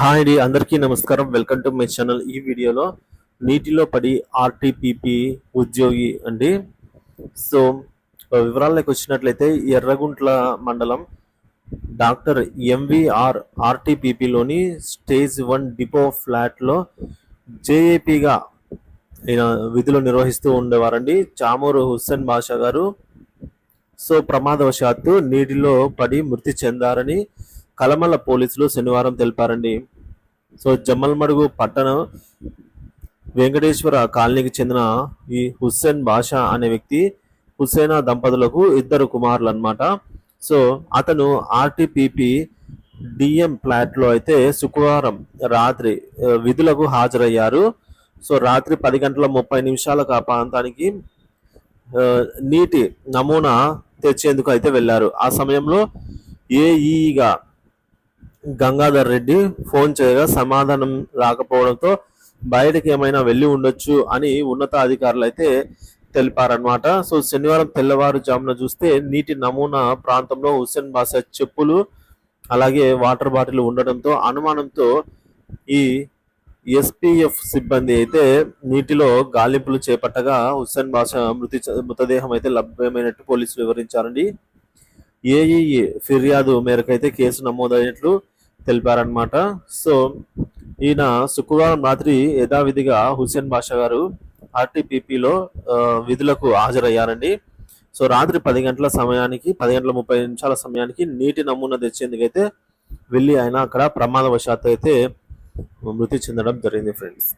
Hi అండి, అందరికీ నమస్కారం. Welcome to my channel. ఈ వీడియోలో నీటిలో పడి ఆర్టీపీపీ ఉద్యోగి అండి. సో వివరాల్లోకి వచ్చినట్లయితే ఎర్రగుంట్ల మండలం డాక్టర్ ఎంవిఆర్ ఆర్టీపీపీలోని స్టేజ్ 1 డిపో ఫ్లాట్లో జేఏపీగా ఈయన విధులు నిర్వహిస్తూ ఉండేవారండి. చామూరు హుస్సేన్ బాషా గారు. సో ప్రమాదవశాత్తు నీటిలో పడి మృతి చెందారని కలమల్ల పోలీసులు శనివారం తెలిపారండి. సో జమ్మలమడుగు పట్టణం వెంకటేశ్వర కాలనీకి చెందిన ఈ హుస్సేన్ బాషా అనే వ్యక్తి హుస్సేనా దంపతులకు ఇద్దరు కుమారులు అన్నమాట. సో అతను ఆర్టీపీపీ డిఎం ఫ్లాట్లో అయితే శుక్రవారం రాత్రి విధులకు హాజరయ్యారు. సో రాత్రి 10:30 ఆ ప్రాంతానికి నీటి నమూనా తెచ్చేందుకు అయితే వెళ్ళారు. ఆ సమయంలో ఏఈగా గంగాధర్ రెడ్డి ఫోన్ చేయగా సమాధానం రాకపోవడంతో బయటకి ఏమైనా వెళ్ళి ఉండొచ్చు అని ఉన్నతాధికారులు అయితే తెలిపారనమాట. సో శనివారం తెల్లవారుజామున చూస్తే నీటి నమూనా ప్రాంతంలో హుస్సేన్ బాషా చెప్పులు అలాగే వాటర్ బాటిల్ ఉండడంతో అనుమానంతో ఈ ఎస్పీఎఫ్ సిబ్బంది అయితే నీటిలో గాలింపులు చేపట్టగా హుస్సేన్ బాషా మృతదేహం అయితే లభ్యమైనట్టు పోలీసులు వివరించారండి. ఏఈ ఫిర్యాదు మేరకు అయితే కేసు నమోదైనట్లు తెలిపారనమాట. సో ఈయన శుక్రవారం రాత్రి యథావిధిగా హుస్సేన్ బాషా గారు ఆర్టీపీపీలో విధులకు హాజరయ్యారండి. సో రాత్రి 10:30 సమయానికి నీటి నమూనా తెచ్చేందుకైతే వెళ్ళి ఆయన అక్కడ ప్రమాదవశాత్తు అయితే మృతి చెందడం జరిగింది ఫ్రెండ్స్.